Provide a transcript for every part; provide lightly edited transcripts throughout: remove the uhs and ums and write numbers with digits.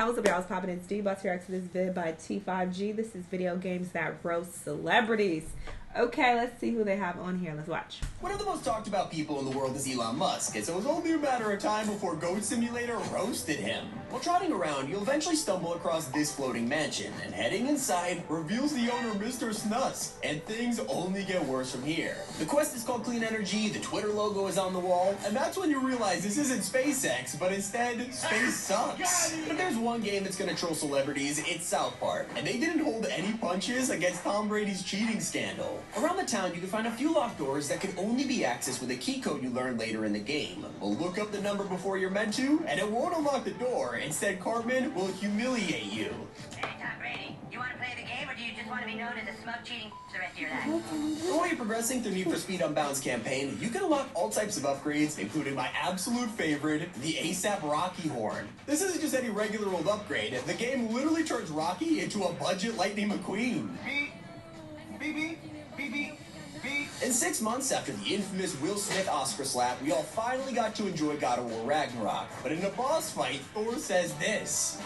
what's up, y'all? It's poppin'. It's D. Bus here to this vid by T5G. This is video games that roast celebrities. Okay, let's see who they have on here. Let's watch. One of the most talked about people in the world is Elon Musk, and so it was only a matter of time before Goat Simulator roasted him. While trotting around, you'll eventually stumble across this floating mansion, and heading inside reveals the owner, Mr. Snuss, and things only get worse from here. The quest is called Clean Energy, the Twitter logo is on the wall, and that's when you realize this isn't SpaceX, but instead, space sucks. But if there's one game that's gonna troll celebrities, it's South Park, and they didn't hold any punches against Tom Brady's cheating scandal. Around the town, you can find a few locked doors that can only be accessed with a key code you learn later in the game. Well, look up the number before you're meant to, and it won't unlock the door. Instead, Cartman will humiliate you. Hey, Tom Brady, you want to play the game, or do you just want to be known as a smug cheating the rest of your life? While you're progressing through Need for Speed Unbound's campaign, you can unlock all types of upgrades, including my absolute favorite, the ASAP Rocky horn. This isn't just any regular old upgrade. The game literally turns Rocky into a budget Lightning McQueen. Beep. And 6 months after the infamous Will Smith Oscar slap, we all finally got to enjoy God of War Ragnarok. But in a boss fight, Thor says this.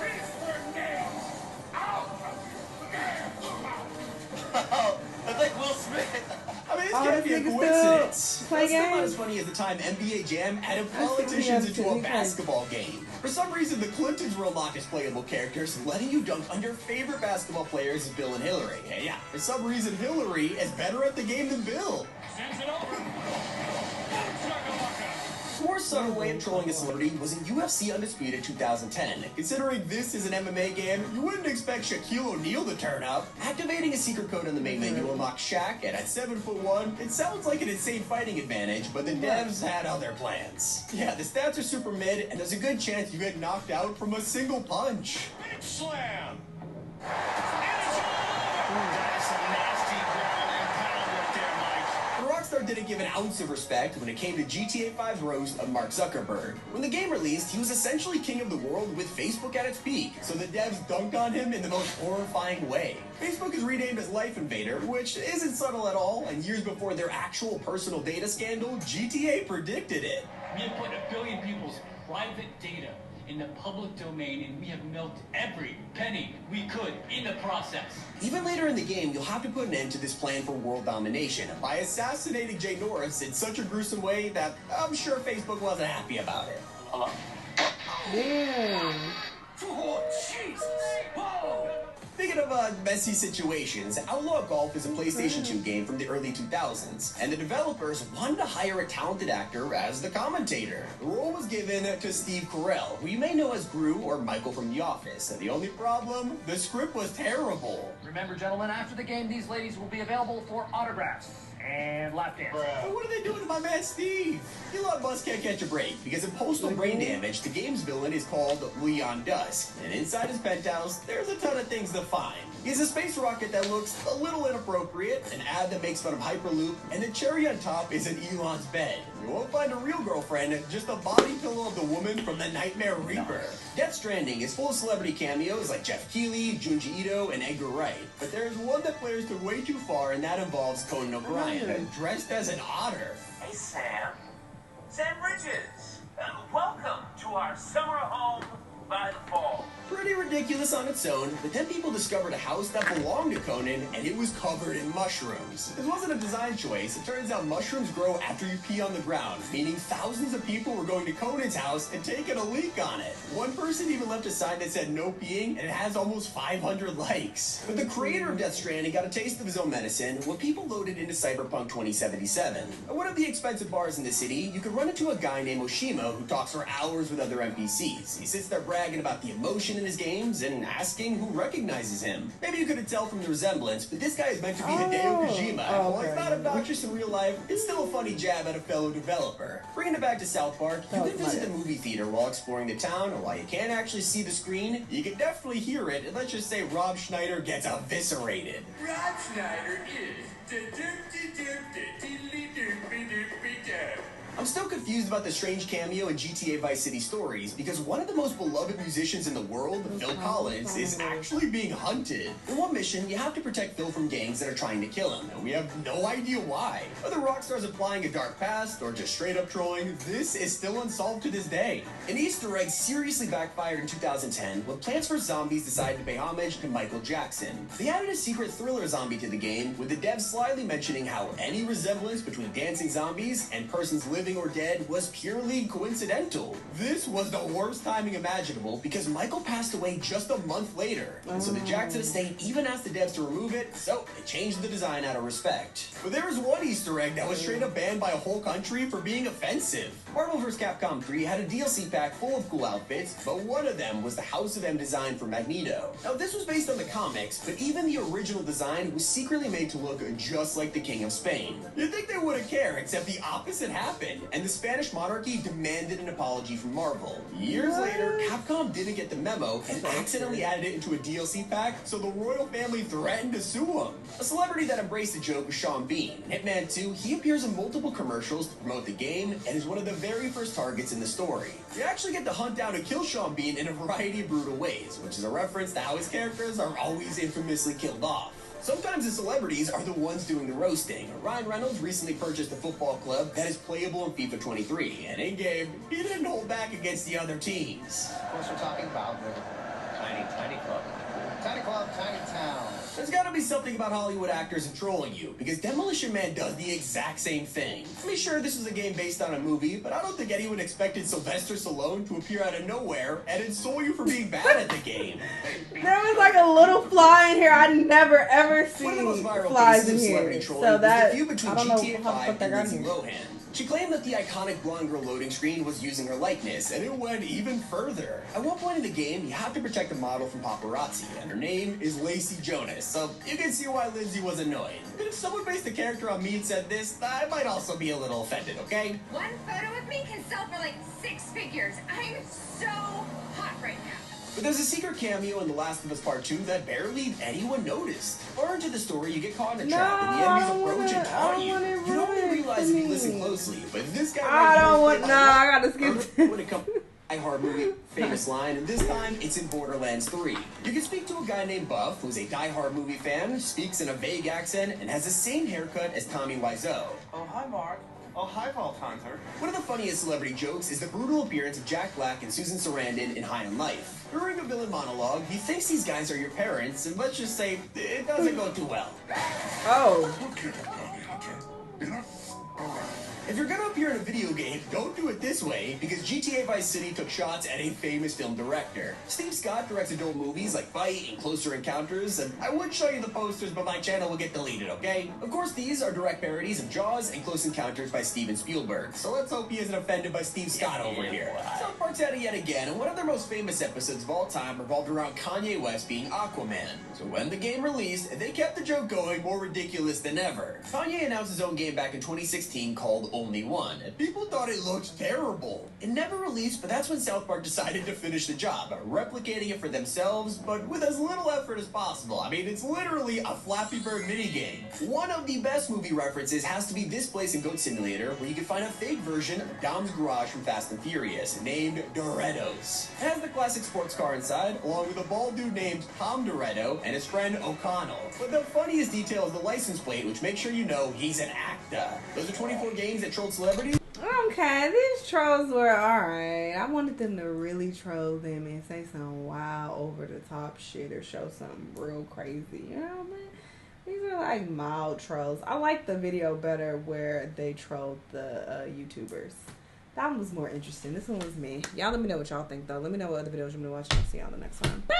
That's like Will Smith. I mean, this can't be a coincidence. That's still not as funny as the time NBA Jam added politicians into a basketball game. For some reason, the Clintons were unlocked as playable characters, letting you dunk on your favorite basketball players, Bill and Hillary. And yeah, for some reason, Hillary is better at the game than Bill. Sends it over. A more subtle way of trolling a celebrity was in UFC Undisputed 2010. Considering this is an MMA game, you wouldn't expect Shaquille O'Neal to turn up. Activating a secret code in the main menu unlocks Shaq, and at 7'1", it sounds like an insane fighting advantage, but the devs had other plans. Yeah, the stats are super mid, and there's a good chance you get knocked out from a single punch. Big slam. Rockstar didn't give an ounce of respect when it came to GTA 5's roast of Mark Zuckerberg. When the game released, he was essentially king of the world with Facebook at its peak, so the devs dunked on him in the most horrifying way. Facebook is renamed as Life Invader, which isn't subtle at all, and years before their actual personal data scandal, GTA predicted it. We have put 1 billion people's private data in the public domain, and we have milked every penny we could in the process. Even later in the game, you'll have to put an end to this plan for world domination by assassinating Jay Norris in such a gruesome way that I'm sure Facebook wasn't happy about it. Hello? Damn. Oh, Jesus. Whoa. Speaking of messy situations, Outlaw Golf is a PlayStation 2 game from the early 2000s, and the developers wanted to hire a talented actor as the commentator. The role was given to Steve Carell, who you may know as Gru or Michael from The Office. And the only problem? The script was terrible. Remember, gentlemen, after the game, these ladies will be available for autographs and lap dance. But what are they doing to my man Steve? Elon Musk can't catch a break, because in Postal Brain Damage, the game's villain is called Leon Dusk, and inside his penthouse, there's a ton of things to find. He has a space rocket that looks a little inappropriate, an ad that makes fun of Hyperloop, and the cherry on top is an Elon's bed. You won't find a real girlfriend, just a body pillow of the woman from the Nightmare Reaper. Death Stranding is full of celebrity cameos like Jeff Keighley, Junji Ito, and Edgar Wright. But there's one that players took way too far, and that involves Conan O'Brien, dressed as an otter. Hey, Sam. Sam Bridges. Welcome to our summer home by the fall. Pretty ridiculous on its own, but then people discovered a house that belonged to Conan, and it was covered in mushrooms. This wasn't a design choice. It turns out mushrooms grow after you pee on the ground, meaning thousands of people were going to Conan's house and taking a leak on it. One person even left a sign that said no peeing, and it has almost 500 likes. But the creator of Death Stranding got a taste of his own medicine when people loaded into Cyberpunk 2077. At one of the expensive bars in the city, you could run into a guy named Oshima who talks for hours with other NPCs. He sits there bragging about the emotion in his games and asking who recognizes him. Maybe you couldn't tell from the resemblance, but this guy is meant to be Hideo Kojima. While he's not obnoxious in real life, it's still a funny jab at a fellow developer. Bringing it back to South Park, you can visit the movie theater while exploring the town, or while you can't actually see the screen, you can definitely hear it, and let's just say Rob Schneider gets eviscerated. Rob Schneider is... I'm still confused about the strange cameo in GTA Vice City Stories because one of the most beloved musicians in the world, Phil Collins, is actually being hunted. In one mission, you have to protect Phil from gangs that are trying to kill him, and we have no idea why. Whether Rockstar's implying a dark past or just straight up trolling, this is still unsolved to this day. An Easter egg seriously backfired in 2010 when Plants vs. Zombies decided to pay homage to Michael Jackson. They added a secret thriller zombie to the game, with the devs slyly mentioning how any resemblance between dancing zombies and persons living or dead was purely coincidental. This was the worst timing imaginable because Michael passed away just a month later, and so the Jackson estate even asked the devs to remove it, so they changed the design out of respect. But there was one Easter egg that was straight up banned by a whole country for being offensive. Marvel vs. Capcom 3 had a DLC pack full of cool outfits, but one of them was the House of M design for Magneto. Now this was based on the comics, but even the original design was secretly made to look just like the King of Spain. You'd think they wouldn't care, except the opposite happened, and the Spanish monarchy demanded an apology from Marvel. Years later, Capcom didn't get the memo and accidentally added it into a DLC pack, so the royal family threatened to sue them. A celebrity that embraced the joke was Sean Bean. In Hitman 2, he appears in multiple commercials to promote the game and is one of the very first targets in the story. You actually get to hunt down and kill Sean Bean in a variety of brutal ways, which is a reference to how his characters are always infamously killed off. Sometimes the celebrities are the ones doing the roasting. Ryan Reynolds recently purchased a football club that is playable in FIFA 23, and in-game, he didn't hold back against the other teams. Of course, we're talking about the tiny club. Tiny club, tiny town. There's gotta be something about Hollywood actors and trolling you, because Demolition Man does the exact same thing. I mean, sure, this was a game based on a movie, but I don't think anyone expected Sylvester Stallone to appear out of nowhere and insult you for being bad at the game. There was like a little fly in here. I never ever One of the most seen viral flies cases in of celebrity here. trolling So was the that feud between I don't know GTA how the 5 fuck that and got in Lindsay here. Lohan. She claimed that the iconic blonde girl loading screen was using her likeness, and it went even further. At one point in the game, you have to protect a model from paparazzi, and her name is Lacey Jonas, so you can see why Lindsay was annoyed. And if someone based a character on me and said this, I might also be a little offended, okay? One photo with me can sell for like 6 figures. I'm so hot right now. But there's a secret cameo in The Last of Us Part 2 that barely anyone noticed. Far into the story, you get caught in a trap, and the enemies approach and taunt you. You don't really realize if you listen closely, but this guy right here is played by I gotta skip. when it comes to Die-Hard movie, famous line, and this time it's in Borderlands 3. You can speak to a guy named Buff, who's a Die-Hard movie fan, speaks in a vague accent, and has the same haircut as Tommy Wiseau. Oh, hi, Mark. Oh, hi, Vault Hunter. One of the funniest celebrity jokes is the brutal appearance of Jack Black and Susan Sarandon in High on Life. During a villain monologue, he thinks these guys are your parents, and let's just say, it doesn't go too well. Oh. Okay, Bounty Hunter. Enough? All right. If you're gonna appear in a video game, don't do it this way, because GTA Vice City took shots at a famous film director. Steve Scott directs adult movies like Fight and Closer Encounters, and I would show you the posters, but my channel will get deleted, okay? Of course, these are direct parodies of Jaws and Close Encounters by Steven Spielberg, so let's hope he isn't offended by Steve Scott over here. South Park's at it yet again, and one of their most famous episodes of all time revolved around Kanye West being Aquaman. So when the game released, they kept the joke going, more ridiculous than ever. Kanye announced his own game back in 2016 called Only One, and people thought it looked terrible. It never released, but that's when South Park decided to finish the job, replicating it for themselves, but with as little effort as possible. I mean, it's literally a Flappy Bird minigame. One of the best movie references has to be this place in Goat Simulator, where you can find a fake version of Dom's garage from Fast and Furious, named Doretto's. It has the classic sports car inside, along with a bald dude named Tom Doretto and his friend O'Connell. But the funniest detail is the license plate, which makes sure you know he's an actor. Those are 24 games that trolled celebrities. Okay, these trolls were alright. I wanted them to really troll them and say some wild over the top shit or show something real crazy. You know what I mean? These are like mild trolls. I like the video better where they trolled the YouTubers. That one was more interesting. This one was me. Y'all let me know what y'all think though. Let me know what other videos you want me to watch and I'll see y'all in the next one. Bye!